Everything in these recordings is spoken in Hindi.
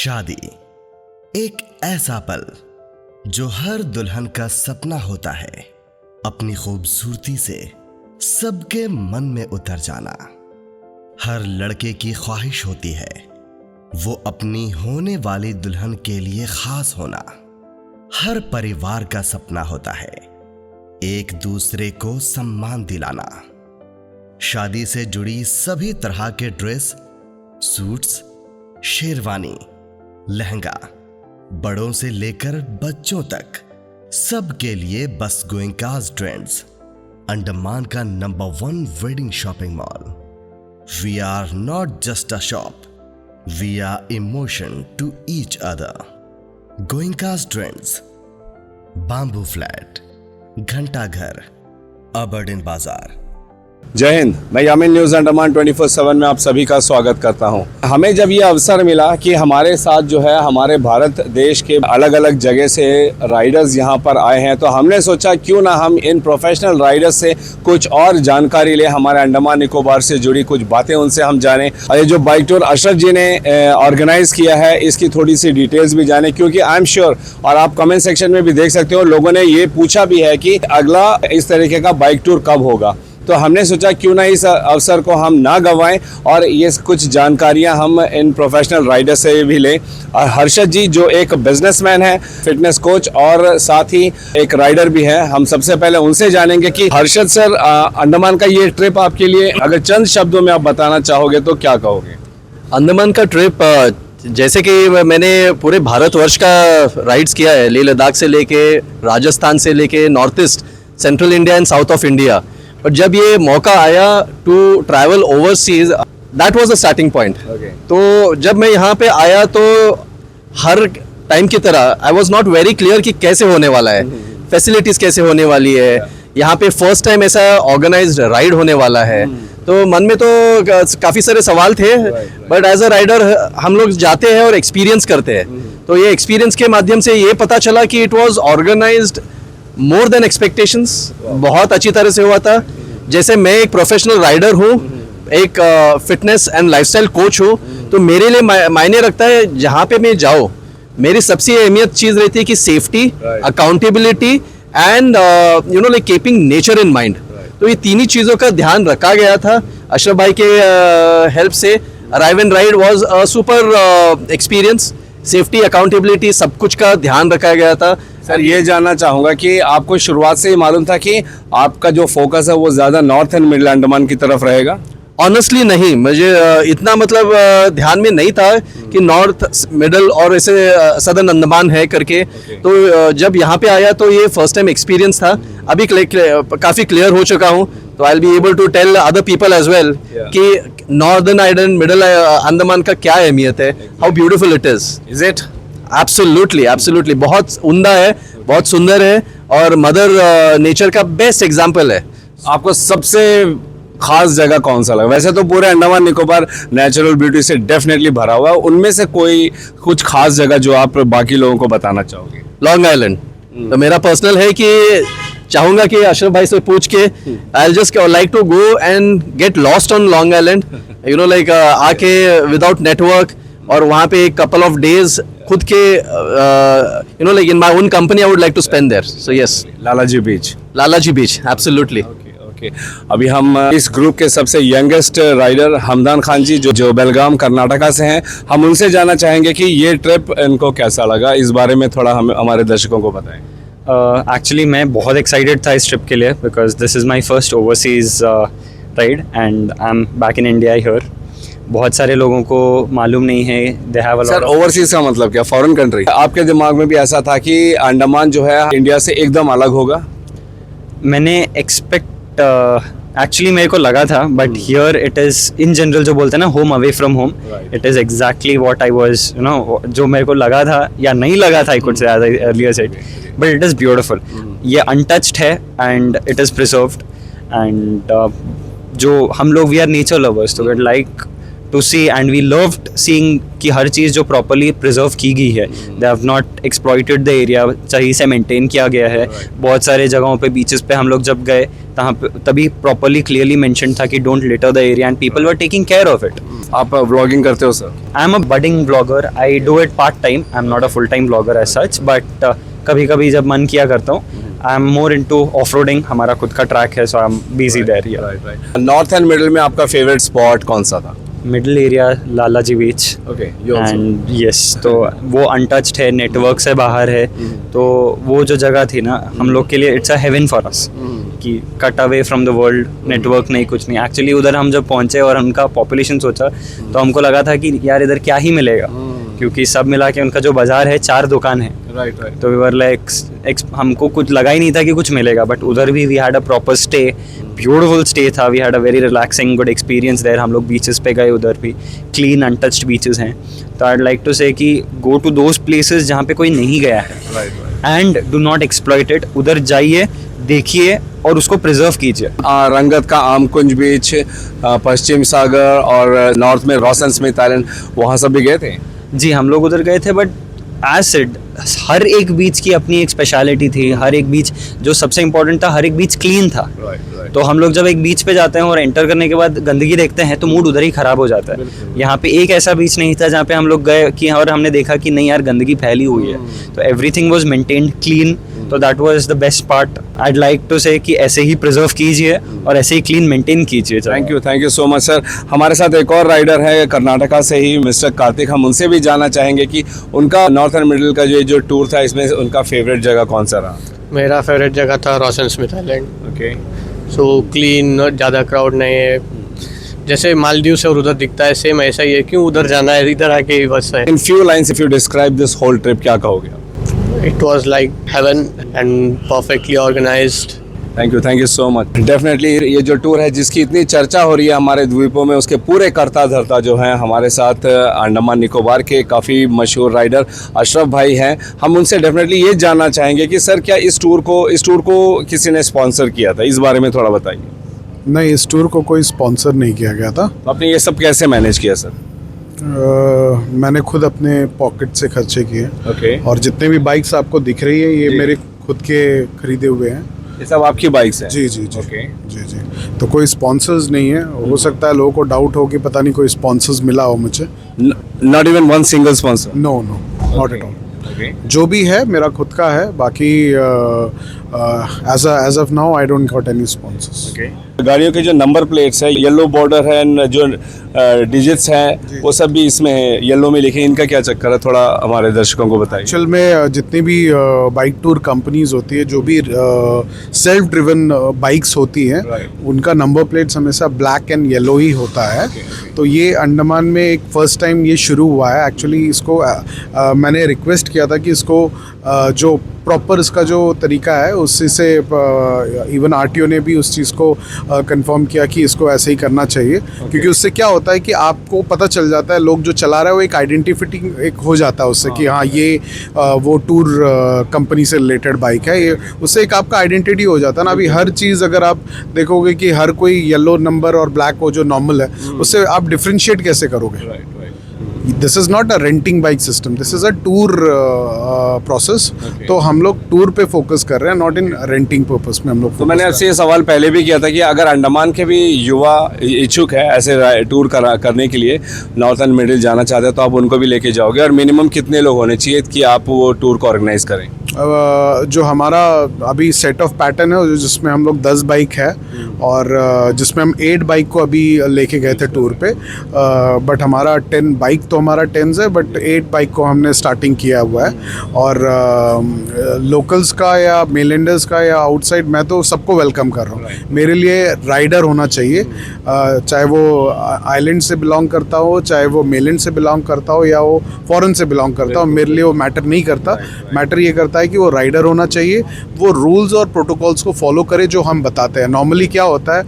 शादी एक ऐसा पल जो हर दुल्हन का सपना होता है, अपनी खूबसूरती से सबके मन में उतर जाना। हर लड़के की ख्वाहिश होती है वो अपनी होने वाली दुल्हन के लिए खास होना। हर परिवार का सपना होता है एक दूसरे को सम्मान दिलाना। शादी से जुड़ी सभी तरह के ड्रेस, सूट्स, शेरवानी, लहंगा, बड़ों से लेकर बच्चों तक सबके लिए बस गोइंकास ट्रेंड्स, अंडमान का number 1 wedding shopping mall. We are not just a shop, we are emotion to each other. Goenka's trends, Bamboo Flat, Ghanta Ghar, Aberdeen बाजार। जय हिंद। मैं यामिन न्यूज़ अंडमान 24/7 में आप सभी का स्वागत करता हूं। हमें जब ये अवसर मिला कि हमारे साथ जो है हमारे भारत देश के अलग अलग जगह से राइडर्स यहां पर आए हैं, तो हमने सोचा क्यों ना हम इन प्रोफेशनल राइडर्स से कुछ और जानकारी लें, हमारे अंडमान निकोबार से जुड़ी कुछ बातें उनसे हम जानें। और ये जो बाइक टूर अशरफ जी ने ऑर्गेनाइज किया है इसकी थोड़ी सी डिटेल्स भी जानें, क्योंकि आई एम श्योर, और आप कमेंट सेक्शन में भी देख सकते हो, लोगों ने ये पूछा भी है कि अगला इस तरीके का बाइक टूर कब होगा। तो हमने सोचा क्यों ना इस अवसर को हम ना गंवाएं और ये कुछ जानकारियां हम इन प्रोफेशनल राइडर से भी लें। और हर्षद जी जो एक बिजनेसमैन है, फिटनेस कोच और साथ ही एक राइडर भी है, हम सबसे पहले उनसे जानेंगे कि हर्षद सर, अंडमान का ये ट्रिप आपके लिए अगर चंद शब्दों में आप बताना चाहोगे तो क्या कहोगे? अंडमान का ट्रिप जैसे कि मैंने पूरे भारतवर्ष का राइड्स किया है, लेह लद्दाख से लेके राजस्थान से लेके north east, central India and south of India. और जब ये मौका आया to travel overseas, that was the starting point. तो जब मैं यहाँ पे आया तो हर टाइम की तरह I was not very clear कि कैसे होने वाला है, फैसिलिटीज़ कैसे होने वाली है, यहाँ पे फर्स्ट टाइम ऐसा ऑर्गेनाइज्ड राइड होने वाला है। तो मन में तो काफ़ी सारे सवाल थे, बट एज अ राइडर हम लोग जाते हैं और एक्सपीरियंस करते हैं। तो ये एक्सपीरियंस के माध्यम से ये पता चला कि it was organised more than expectations, बहुत अच्छी तरह से हुआ था। जैसे मैं एक प्रोफेशनल राइडर हूँ, एक फिटनेस एंड लाइफस्टाइल कोच हूँ, तो मेरे लिए मायने रखता है जहाँ पे मैं जाऊँ, मेरी सबसे अहमियत चीज़ रहती है कि safety, accountability and you know like keeping nature in mind. तो ये तीन ही चीज़ों का ध्यान रखा गया था। अशरफ भाई के हेल्प से arrive and ride was a super experience. Safety, accountability, सब कुछ का ध्यान रखा गया था। सर ये जानना चाहूँगा कि आपको शुरुआत से ही मालूम था कि आपका जो फोकस है वो ज़्यादा नॉर्थ एंड मिडिल अंडमान की तरफ रहेगा? ऑनेस्टली नहीं, मुझे इतना मतलब ध्यान में नहीं था कि नॉर्थ, मिडल और ऐसे सदर्न अंडमान है करके। तो जब यहाँ पे आया तो ये फर्स्ट टाइम एक्सपीरियंस था। अभी काफ़ी क्लियर हो चुका हूँ, तो I will be able to tell other people as well कि नॉर्दर्न आइलैंड, मिडल अंडमान का क्या अहमियत है, how beautiful it is it? Absolutely, absolutely, बहुत उम्दा है, बहुत सुंदर है और मदर नेचर का बेस्ट एग्जाम्पल है। आपको सबसे खास जगह कौन सा लगा? वैसे तो पूरे अंडमान निकोबार नेचुरल ब्यूटी से डेफिनेटली भरा हुआ है, उनमें से कोई कुछ खास जगह जो आप बाकी लोगों को बताना चाहोगे? Long island. तो मेरा पर्सनल है कि चाहूंगा कि अशरफ भाई से पूछ के I just like to go and get lost on Long Island, you know like आके विदाउट नेटवर्क, और वहाँ पे एक कपल ऑफ डेज खुद के you know like in my own company I would like to spend there. So yes, Lalaji beach. Lalaji beach, absolutely. Okay, अभी हम इस ग्रुप के सबसे यंगेस्ट राइडर हमदान खान जी जो बेलगाम कर्नाटका से हैं, हम उनसे जानना चाहेंगे कि ये ट्रिप इनको कैसा लगा, इस बारे में थोड़ा हम हमारे दर्शकों को बताएं। एक्चुअली मैं बहुत एक्साइटेड था इस ट्रिप के लिए, because this is my first overseas ride and I am back in India here. बहुत सारे लोगों को मालूम नहीं है, they have a lot. Sir overseas का मतलब क्या? Foreign country? आपके दिमाग में भी ऐसा था कि अंडमान जो है इंडिया से एकदम अलग होगा? मैंने एक्चुअली मेरे को लगा था, but here it is in general जो बोलते हैं ना, home away from home, it is exactly what I was, you know, जो मेरे को लगा था या नहीं लगा था, I could say, as I earlier said, but it is beautiful. ये अनटच्ड है and it is preserved and जो हम लोग, वी आर नेचर लवर्स, तो we like to see and we loved seeing कि हर चीज़ जो प्रॉपरली प्रिजर्व की गई है, they have not exploited the area, सही से मेंटेन किया गया है। बहुत सारे जगहों पे, बीचेस पे हम लोग जब गए तभी प्रॉपरली क्लियरली मेंशन था कि don't litter the area and people were taking care of it. आप व्लॉगिंग करते हो sir? I am a budding blogger. I do it part time. I am not a full time blogger as such, but कभी कभी जब मन किया करता हूँ. I am more into off roading. हमारा खुद का ट्रैक है, so I am busy there. North and middle में आपका फेवरेट स्पॉट कौन सा था? Middle area, Lalaji beach. Okay, and yes, तो वो अनटच्ड है, नेटवर्क से बाहर है. तो वो जो जगह थी ना, हम लोग के लिए it's a heaven for us, कि cut away from the world. Network नहीं, कुछ नहीं. एक्चुअली उधर हम जब पहुंचे और उनका पॉपुलेशन सोचा, तो हमको लगा था कि यार इधर क्या ही मिलेगा, क्योंकि सब मिला के उनका जो बाजार है 4 दुकान है. राइट. तो वी वर लाइक, हमको कुछ लगा ही नहीं था कि कुछ मिलेगा. बट उधर भी we had a proper stay. Beautiful stay था. We had a very relaxing good experience there. हम लोग बीचेस पे गए, उधर भी क्लीन अनटच्ड बीचेस हैं. तो आई लाइक टू से कि गो टू दोज प्लेसेस जहाँ पे कोई नहीं गया है, and do not exploit it. उधर जाइए, देखिए और उसको प्रिजर्व कीजिए. रंगत का आमकुंज बीच, पश्चिम सागर और नॉर्थ में रोशन स्मिथ आइलैंड, वहाँ सब भी गए थे? जी, हम लोग उधर गए थे. बट एज सेड, हर एक बीच की अपनी एक स्पेशलिटी थी. हर एक बीच, जो सबसे इम्पोर्टेंट था, हर एक बीच क्लीन था. तो हम लोग जब एक बीच पे जाते हैं और एंटर करने के बाद गंदगी देखते हैं, तो मूड उधर ही खराब हो जाता है. यहाँ पे एक ऐसा बीच नहीं था जहाँ पे हम लोग गए कि और हमने देखा कि नहीं यार गंदगी फैली हुई है. तो एवरीथिंग वाज मेंटेन्ड क्लीन. तो that was the best part. I'd like to say कि ऐसे ही प्रिजर्व कीजिए और ऐसे ही क्लीन मेंटेन कीजिए. Thank you so much sir. हमारे साथ एक और राइडर है कर्नाटका से ही, मिस्टर कार्तिक. हम उनसे भी जानना चाहेंगे कि उनका नॉर्थ एंड मिडिल का जो टूर था, इसमें उनका फेवरेट जगह कौन सा रहा? मेरा फेवरेट जगह था Ross and Smith Island. Okay. So clean, ज़्यादा क्राउड नहीं है. जैसे मालदीव से और उधर दिखता है, सेम ऐसा ही है. क्यों उधर जाना है, इधर आके ही बस है. In few lines if you describe this whole trip, क्या कहोगे आप? It was like heaven and perfectly organised. Thank you so much. Definitely ये जो टूर है जिसकी इतनी चर्चा हो रही है हमारे द्वीपों में, उसके पूरे करता धरता जो है हमारे साथ अंडमान निकोबार के काफ़ी मशहूर राइडर अशरफ भाई हैं. हम उनसे डेफिनेटली ये जानना चाहेंगे कि सर क्या इस टूर को किसी ने स्पॉन्सर किया था? इस बारे में थोड़ा बताइए. नहीं, इस टूर को कोई स्पॉन्सर नहीं किया गया था. आपने ये सब कैसे मैनेज किया सर? मैंने खुद अपने पॉकेट से खर्चे किए. ओके. और जितने भी बाइक्स आपको दिख रही है, ये मेरे खुद के खरीदे हुए हैं. ये सब आपकी बाइक्स हैं? जी जी जी. ओके. जी. तो कोई स्पॉन्सर्स नहीं है. हो सकता है लोगों को डाउट हो कि पता नहीं कोई स्पॉन्सर्स मिला हो मुझे. Not even one single sponsor? No, not at all. Okay. जो भी है मेरा खुद का है. बाकी as of now I don't got any sponsors. Okay. गाड़ियों के जो नंबर प्लेट्स है, येलो बॉर्डर है, जो डिजिट्स हैं, वो सब भी इसमें है, येलो में लिखे. इनका क्या चक्कर है, थोड़ा हमारे दर्शकों को बताइए. एक्चुअल में जितनी भी बाइक टूर कंपनीज होती है, जो भी सेल्फ ड्रिवन बाइक्स होती हैं, उनका नंबर प्लेट्स हमेशा ब्लैक एंड येलो ही होता है. तो ये अंडमान में एक फर्स्ट टाइम ये शुरू हुआ है. एक्चुअली इसको मैंने रिक्वेस्ट किया था कि इसको जो प्रॉपर इसका जो तरीका है उसी से इवन आरटीओ ने भी उस चीज़ को कंफर्म किया कि इसको ऐसे ही करना चाहिए. क्योंकि उससे क्या होता है कि आपको पता चल जाता है, लोग जो चला रहा है वो एक आइडेंटिफिटी एक हो जाता है उससे कि हाँ ये वो टूर कंपनी से रिलेटेड बाइक है. ये उससे एक आपका आइडेंटिटी हो जाता है ना. अभी हर चीज़ अगर आप देखोगे कि हर कोई येलो नंबर और ब्लैक वो जो नॉर्मल है, उससे आप डिफ्रेंशिएट कैसे करोगे? This is not a renting bike system, this is a tour process. तो हम लोग टूर पे फोकस कर रहे हैं, नॉट इन रेंटिंग पर्पस में हम लोग. तो मैंने आपसे ये सवाल पहले भी किया था कि अगर अंडमान के भी युवा इच्छुक है ऐसे टूर करने के लिए, नॉर्थ एंड मिडिल जाना चाहते हैं, तो आप उनको भी लेके जाओगे? और मिनिमम कितने लोग होने चाहिए कि आप वो टूर को ऑर्गेनाइज करें? जो हमारा अभी सेट ऑफ पैटर्न है, जिसमें हम लोग 10 बाइक है और जिसमें हम 8 बाइक को अभी लेके गए थे टूर पे. बट हमारा 10 बाइक तो हमारा 10 है, बट 8 बाइक को हमने स्टार्टिंग किया हुआ है. और लोकल्स का या मेलैंडर्स का या आउटसाइड, मैं तो सबको वेलकम कर रहा हूँ. मेरे लिए राइडर होना चाहिए, चाहे वो आइलैंड से बिलोंग करता हो, चाहे वो मेलैंड से बिलोंग करता हो या वो फॉरेन से बिलोंग करता हो. मेरे लिए वो मैटर नहीं करता. मैटर ये करता है कि वो राइडर होना चाहिए, वो रूल्स और प्रोटोकॉल्स को फॉलो करे जो हम बताते हैं. नॉर्मली क्या होता है,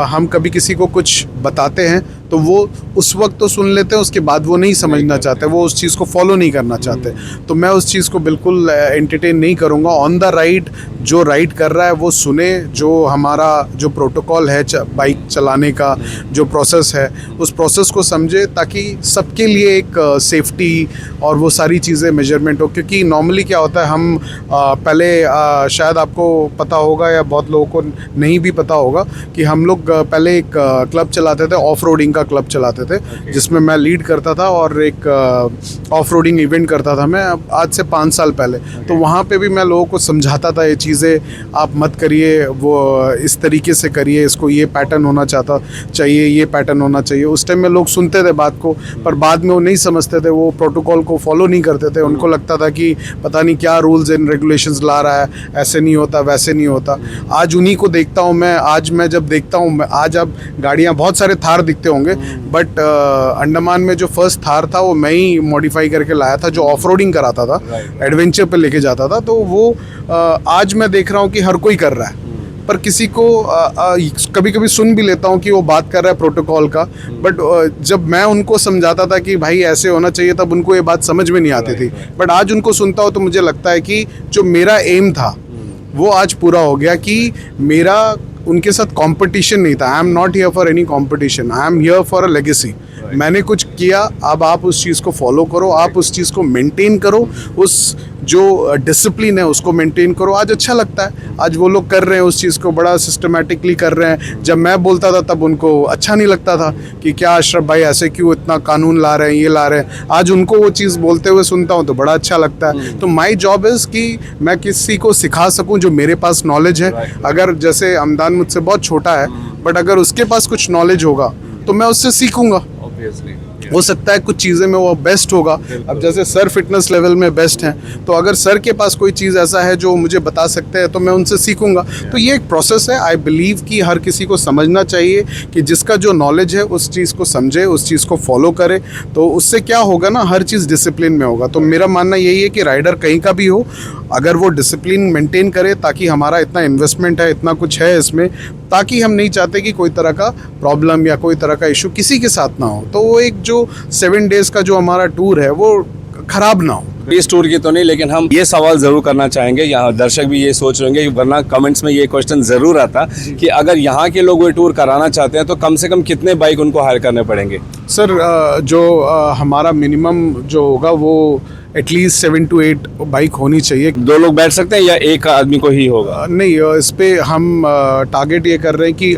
हम कभी किसी को कुछ बताते हैं तो वो उस वक्त तो सुन लेते हैं, उसके बाद वो नहीं समझना चाहते, वो उस चीज़ को फॉलो नहीं करना चाहते. तो मैं उस चीज़ को बिल्कुल एंटरटेन नहीं करूँगा. ऑन द राइड जो राइड कर रहा है वो सुने, जो हमारा जो प्रोटोकॉल है बाइक चलाने का, जो प्रोसेस है, उस प्रोसेस को समझे, ताकि सबके लिए एक सेफ्टी और वो सारी चीज़ें मेजरमेंट हो. क्योंकि नॉर्मली क्या होता है, हम पहले शायद आपको पता होगा या बहुत लोगों को नहीं भी पता होगा कि हम लोग पहले एक क्लब चलाते थे ऑफ रोडिंग का का क्लब चलाते थे, जिसमें मैं लीड करता था और एक ऑफ रोडिंग इवेंट करता था मैं आज से 5 साल पहले। तो वहाँ पे भी मैं लोगों को समझाता था ये चीज़ें आप मत करिए, वो इस तरीके से करिए, इसको ये पैटर्न होना चाहिए, ये पैटर्न होना चाहिए। उस टाइम में लोग सुनते थे बात को, पर बाद में वो नहीं समझते थे, वो प्रोटोकॉल को फॉलो नहीं करते थे। उनको लगता था कि पता नहीं क्या रूल्स एंड रेगुलेशंस ला रहा है, ऐसे नहीं होता, वैसे नहीं होता। आज उन्हीं को देखता हूँ मैं, आज मैं जब देखता हूँ, आज अब गाड़ियाँ बहुत सारे थार दिखते होंगे, बट अंडमान में जो फर्स्ट थार था वो मैं ही मॉडिफाई करके लाया था, जो ऑफ रोडिंग कराता था, एडवेंचर पे लेके जाता था। तो वो आज मैं देख रहा हूँ कि हर कोई कर रहा है, पर किसी को कभी कभी सुन भी लेता हूँ कि वो बात कर रहा है प्रोटोकॉल का, बट जब मैं उनको समझाता था कि भाई ऐसे होना चाहिए, तब उनको ये बात समझ में नहीं आती थी। बट आज उनको सुनता हूँ तो मुझे लगता है कि जो मेरा एम था वो आज पूरा हो गया, कि मेरा उनके साथ कंपटीशन नहीं था। आई am not here for any competition, I am here for a legacy. मैंने कुछ किया, अब आप उस चीज़ को फॉलो करो, आप उस चीज़ को मेंटेन करो, उस जो डिसिप्लिन है उसको मेंटेन करो। आज अच्छा लगता है, आज वो लोग कर रहे हैं उस चीज़ को, बड़ा सिस्टमेटिकली कर रहे हैं। जब मैं बोलता था तब उनको अच्छा नहीं लगता था कि क्या अशरफ भाई ऐसे क्यों इतना कानून ला रहे हैं, ये ला रहे हैं। आज उनको वो चीज़ बोलते हुए सुनता हूँ तो बड़ा अच्छा लगता है। तो माई जॉब इज़ कि मैं किसी को सिखा सकूँ जो मेरे पास नॉलेज है। अगर जैसे अमदान मुझसे बहुत छोटा है, बट अगर उसके पास कुछ नॉलेज होगा तो मैं उससे सीखूँगा। हो सकता है कुछ चीज़ें में वो बेस्ट होगा। अब जैसे सर फिटनेस लेवल में बेस्ट हैं, तो अगर सर के पास कोई चीज़ ऐसा है जो मुझे बता सकते हैं तो मैं उनसे सीखूंगा। तो ये एक प्रोसेस है। आई बिलीव कि हर किसी को समझना चाहिए कि जिसका जो नॉलेज है उस चीज़ को समझे, उस चीज़ को फॉलो करे, तो उससे क्या होगा ना, हर चीज़ डिसिप्लिन में होगा। तो मेरा मानना यही है कि राइडर कहीं का भी हो, अगर वो डिसिप्लिन मेंटेन करे, ताकि हमारा इतना इन्वेस्टमेंट है, इतना कुछ है इसमें, ताकि हम नहीं चाहते कि कोई तरह का प्रॉब्लम या कोई तरह का इशू किसी के साथ ना हो। तो वो एक जो 7 डेज़ का जो हमारा टूर है वो ख़राब ना हो। इस टूर की तो नहीं, लेकिन हम ये सवाल ज़रूर करना चाहेंगे, यहाँ दर्शक भी ये सोच रहे होंगे, वरना कमेंट्स में ये क्वेश्चन ज़रूर आता कि अगर यहाँ के लोग वो टूर कराना चाहते हैं तो कम से कम कितने बाइक उनको हायर करने पड़ेंगे? सर जो हमारा मिनिमम जो होगा वो एटलीस्ट 7 to 8 बाइक होनी चाहिए। 2 लोग बैठ सकते हैं या एक आदमी को ही होगा? नहीं, इस पे हम टारगेट ये कर रहे हैं कि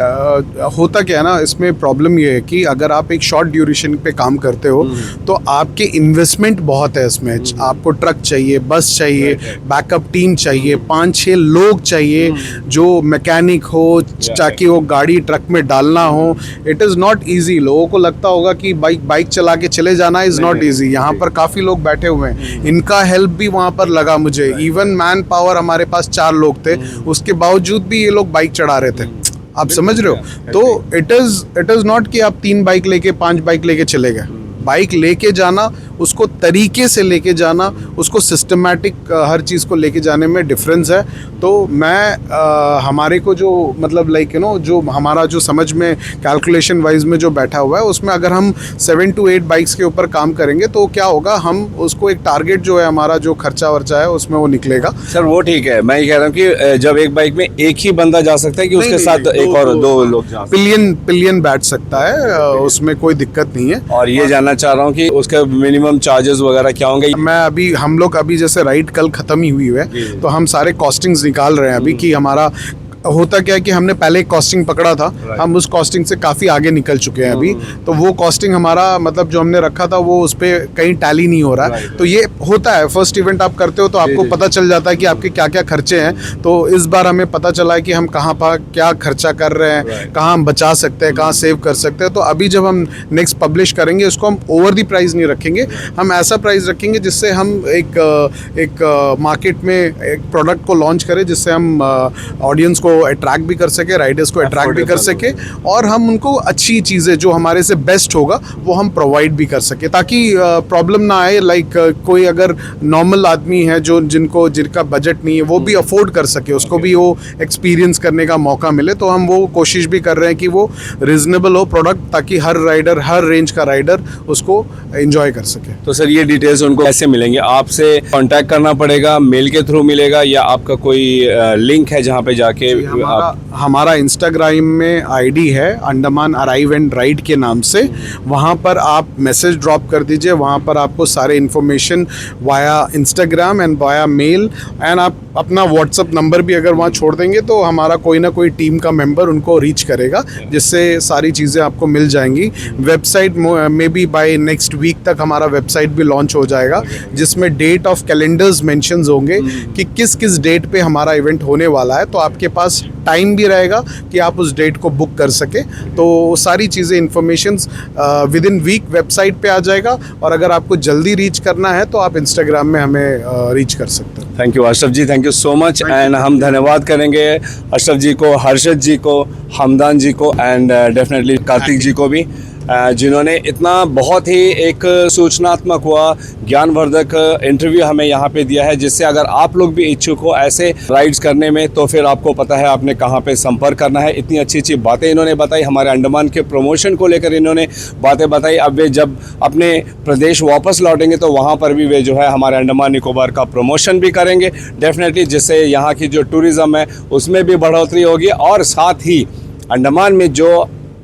होता क्या है ना, इसमें प्रॉब्लम ये है कि अगर आप एक शॉर्ट ड्यूरेशन पे काम करते हो तो आपके इन्वेस्टमेंट बहुत है इसमें। आपको ट्रक चाहिए, बस चाहिए, बैकअप टीम चाहिए, 5-6 लोग चाहिए जो मैकेनिक हो, ताकि वो गाड़ी ट्रक में डालना हो। It is not easy. लोगों को लगता होगा कि बाइक चला के चले जाना इज़ नॉट ईजी। यहाँ पर काफ़ी लोग बैठे हुए हैं, इनका हेल्प भी वहाँ पर लगा मुझे। इवन मैन पावर हमारे पास 4 लोग थे, उसके बावजूद भी ये लोग बाइक चढ़ा रहे थे। आप समझ रहे हो? तो इट इज़ नॉट कि आप 3 बाइक लेके 5 बाइक लेके चले गए। बाइक लेके जाना, उसको तरीके से लेके जाना, उसको सिस्टमैटिक हर चीज़ को लेके जाने में डिफरेंस है। तो मैं हमारे को जो मतलब लाइक जो हमारा जो समझ में कैलकुलेशन वाइज में जो बैठा हुआ है, उसमें अगर हम 7 to 8 बाइक्स के ऊपर काम करेंगे तो क्या होगा, हम उसको एक टारगेट जो है हमारा जो खर्चा वर्चा है उसमें वो निकलेगा। सर वो ठीक है, मैं ये कह रहा हूँ कि जब एक बाइक में एक ही बंदा जा सकता है कि उसके साथ एक और 2 लोग जा सकते हैं? पिलियन बैठ सकता है, उसमें कोई दिक्कत नहीं है। और ये जानना चाह रहा हूँ कि उसके मिनिमम चार्जेस वगैरह क्या होंगे? हम लोग अभी जैसे राइड कल खत्म ही हुई है, तो हम सारे कॉस्टिंग्स निकाल रहे हैं अभी कि हमारा होता क्या है कि हमने पहले एक कॉस्टिंग पकड़ा था, हम उस कॉस्टिंग से काफ़ी आगे निकल चुके हैं अभी। तो वो कॉस्टिंग हमारा मतलब जो हमने रखा था वो उस पर कहीं टैली नहीं हो रहा है। तो ये होता है, फर्स्ट इवेंट आप करते हो तो आपको पता चल जाता है कि आपके क्या क्या खर्चे हैं। तो इस बार हमें पता चला है कि हम कहाँ पर क्या खर्चा कर रहे हैं, कहाँ हम बचा सकते हैं, कहाँ सेव कर सकते हैं। तो अभी जब हम नेक्स्ट पब्लिश करेंगे उसको हम ओवर दी प्राइस नहीं रखेंगे, हम ऐसा प्राइस रखेंगे जिससे हम एक मार्केट में एक प्रोडक्ट को लॉन्च करें, जिससे हम ऑडियंस को अट्रैक्ट भी कर सके, राइडर्स को अट्रैक्ट भी कर सके, और हम उनको अच्छी चीज़ें जो हमारे से बेस्ट होगा वो हम प्रोवाइड भी कर सके, ताकि प्रॉब्लम ना आए। लाइक कोई अगर नॉर्मल आदमी है जिनका बजट नहीं है, वो भी अफोर्ड कर सके, उसको भी वो एक्सपीरियंस करने का मौका मिले। तो हम वो कोशिश भी कर रहे हैं कि वो रिजनेबल हो प्रोडक्ट, ताकि हर राइडर, हर रेंज का राइडर उसको एंजॉय कर सके। तो सर ये डिटेल्स उनको कैसे मिलेंगे? आपसे कांटेक्ट करना पड़ेगा, मेल के थ्रू मिलेगा, या आपका कोई लिंक है जहाँ पे जाके जी, हमारा इंस्टाग्राम में आईडी है अंडमान अराइव एंड राइड के नाम से। वहाँ पर आप मैसेज ड्रॉप कर दीजिए, वहाँ पर आपको सारे information via Instagram and via male and आप अपना व्हाट्सअप नंबर भी अगर वहाँ छोड़ देंगे तो हमारा कोई ना कोई टीम का मेंबर उनको रीच करेगा, जिससे सारी चीज़ें आपको मिल जाएंगी। Website maybe by next week तक हमारा वेबसाइट भी लॉन्च हो जाएगा, जिसमें डेट ऑफ कैलेंडर्स मेंशंस होंगे कि किस किस डेट पे हमारा इवेंट होने वाला है, तो आपके पास टाइम भी रहेगा कि आप उस डेट को बुक कर सके। तो सारी चीज़ें informations within week website पे आ जाएगा, और अगर आपको जल्दी रीच करना है तो आप इंस्टाग्राम में हमें रीच कर सकते हैं। Thank you Ashraf ji, thank you so much. And हम धन्यवाद करेंगे अशरफ जी को, हर्षद जी को, हमदान जी को एंड डेफिनेटली कार्तिक जी को भी, जिन्होंने इतना बहुत ही एक सूचनात्मक हुआ ज्ञानवर्धक इंटरव्यू हमें यहाँ पे दिया है, जिससे अगर आप लोग भी इच्छुक हो ऐसे राइड्स करने में तो फिर आपको पता है आपने कहाँ पे संपर्क करना है। इतनी अच्छी अच्छी बातें इन्होंने बताई, हमारे अंडमान के प्रमोशन को लेकर इन्होंने बातें बताई। अब वे जब अपने प्रदेश वापस लौटेंगे तो वहाँ पर भी वे जो है हमारे अंडमान निकोबार का प्रमोशन भी करेंगे डेफिनेटली, जिससे यहाँ की जो टूरिज़्म है उसमें भी बढ़ोतरी होगी। और साथ ही अंडमान में जो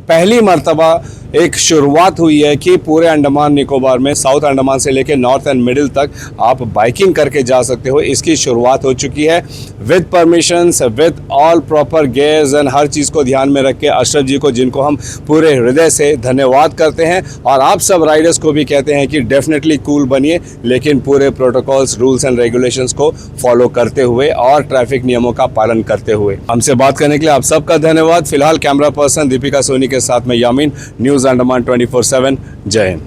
पहली मर्तबा एक शुरुआत हुई है कि पूरे अंडमान निकोबार में साउथ अंडमान से लेकर नॉर्थ एंड मिडिल तक आप बाइकिंग करके जा सकते हो, इसकी शुरुआत हो चुकी है with permissions, with all proper gears and हर चीज़ को ध्यान में रख के अशरफ जी को, जिनको हम पूरे हृदय से धन्यवाद करते हैं, और आप सब राइडर्स को भी कहते हैं कि डेफिनेटली कूल बनिए, लेकिन पूरे प्रोटोकॉल्स, रूल्स एंड रेगुलेशंस को फॉलो करते हुए और ट्रैफिक नियमों का पालन करते हुए। हमसे बात करने के लिए आप सबका धन्यवाद। फिलहाल कैमरा पर्सन दीपिका सोनी के साथ में यामीन, न्यूज़ अंडमान 24/7। जय हिंद।